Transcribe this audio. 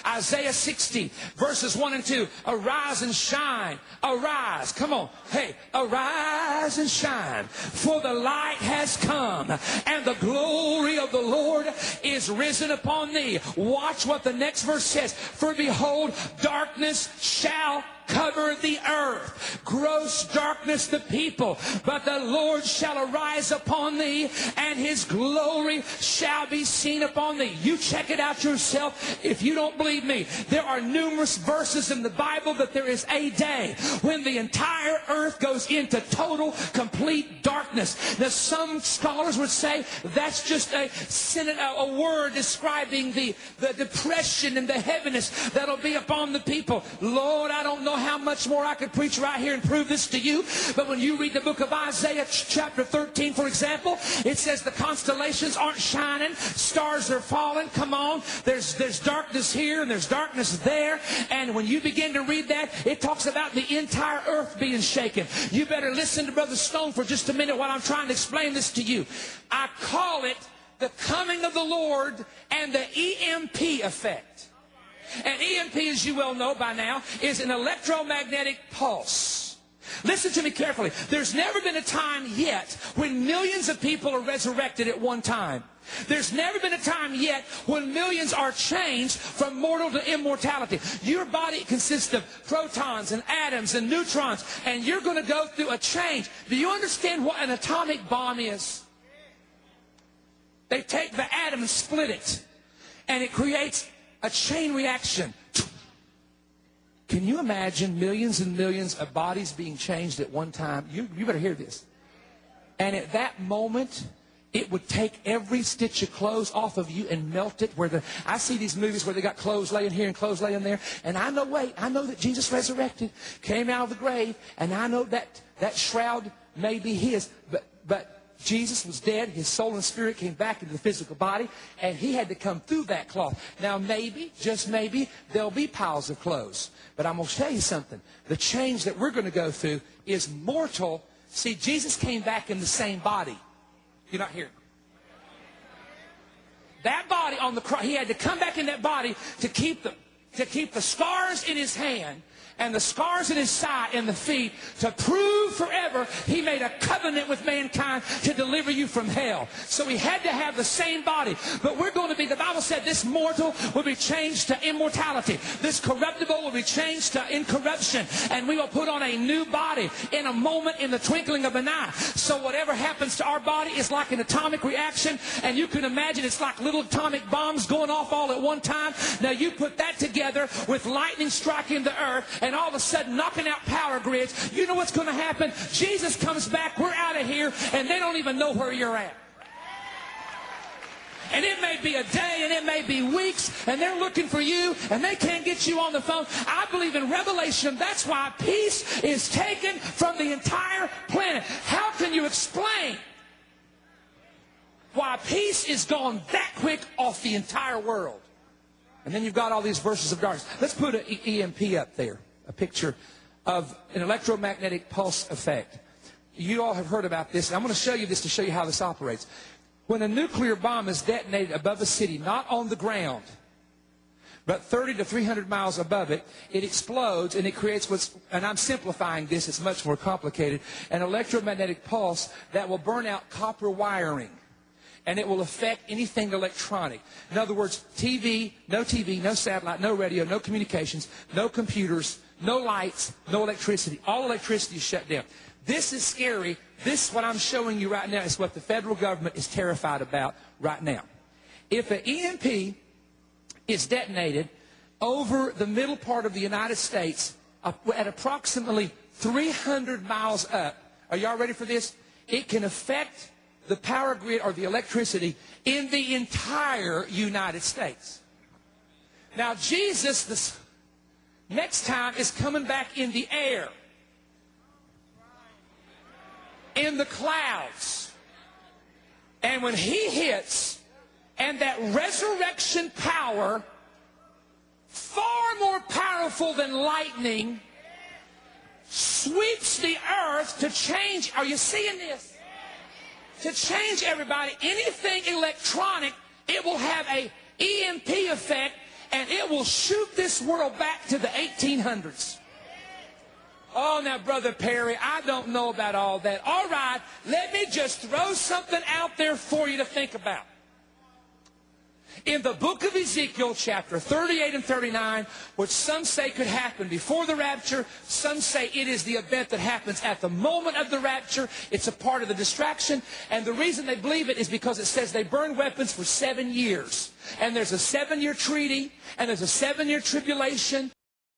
Isaiah 60 verses 1 and 2. Arise and shine. Arise. Come on. Hey, arise and shine. For the light has come and the glory of the Lord is risen upon thee. Watch what the next verse says. For behold, darkness shall cover the earth, gross darkness the people, but the Lord shall arise upon thee, and his glory shall be seen upon thee. You check it out yourself if you don't believe me. There are numerous verses in the Bible that there is a day when the entire earth goes into total, complete darkness. Now, some scholars would say that's just a word describing the depression and the heaviness that'll be upon the people. Lord, I don't know how much more I could preach right here and prove this to you, but when you read the book of Isaiah chapter 13, for example, it says the constellations aren't shining, stars are falling. Come on, there's darkness here and there's darkness there, and when you begin to read that, it talks about the entire earth being shaken. You better listen to Brother Stone for just a minute while I'm trying to explain this to you. I call it the coming of the Lord and the EMP effect. An EMP, as you well know by now, is an electromagnetic pulse. Listen to me carefully. There's never been a time yet when millions of people are resurrected at one time. There's never been a time yet when millions are changed from mortal to immortality. Your body consists of protons and atoms and neutrons, and you're going to go through a change. Do you understand what an atomic bomb is? They take the atom and split it, and it creates a chain reaction. Can you imagine millions and millions of bodies being changed at one time? You better hear this. And at that moment, it would take every stitch of clothes off of you and melt it. I see these movies where they got clothes laying here and clothes laying there. And I know that Jesus resurrected, came out of the grave, and I know that shroud may be his. But Jesus was dead, his soul and spirit came back into the physical body, and he had to come through that cloth. Now maybe, just maybe, there'll be piles of clothes. But I'm going to tell you something. The change that we're going to go through is mortal. See, Jesus came back in the same body. You're not hearing. That body on the cross, he had to come back in that body to keep the scars in his hand and the scars in his side and the feet, to prove forever he made a covenant with mankind to deliver you from hell. So he had to have the same body. But we're going to be, the Bible said this mortal will be changed to immortality. This corruptible will be changed to incorruption. And we will put on a new body in a moment, in the twinkling of an eye. So whatever happens to our body is like an atomic reaction. And you can imagine it's like little atomic bombs going off all at one time. Now you put that together with lightning striking the earth, and all of a sudden knocking out power grids. You know what's going to happen? Jesus comes back, we're out of here, and they don't even know where you're at. And it may be a day, and it may be weeks, and they're looking for you, and they can't get you on the phone. I believe in Revelation, that's why peace is taken from the entire planet. How can you explain why peace is gone that quick off the entire world? And then you've got all these verses of darkness. Let's put an EMP up there, a picture of an electromagnetic pulse effect. You all have heard about this. I'm going to show you this to show you how this operates. When a nuclear bomb is detonated above a city, not on the ground, but 30 to 300 miles above it, it explodes and it creates what's, and I'm simplifying this, it's much more complicated, an electromagnetic pulse that will burn out copper wiring. And it will affect anything electronic. In other words, TV, no satellite, no radio, no communications, no computers, no lights, no electricity. All electricity is shut down. This is scary. This, what I'm showing you right now, is what the federal government is terrified about right now. If an EMP is detonated over the middle part of the United States at approximately 300 miles up, are y'all ready for this? It can affect the power grid or the electricity in the entire United States. Now Jesus, this next time, is coming back in the air, in the clouds. And when he hits, and that resurrection power, far more powerful than lightning, sweeps the earth to change. Are you seeing this? To change everybody, anything electronic, it will have a EMP effect, and it will shoot this world back to the 1800s. Oh, now, Brother Perry, I don't know about all that. All right, let me just throw something out there for you to think about. In the book of Ezekiel, chapter 38 and 39, which some say could happen before the rapture, some say it is the event that happens at the moment of the rapture. It's a part of the distraction. And the reason they believe it is because it says they burn weapons for 7 years. And there's a 7-year treaty, and there's a 7-year tribulation.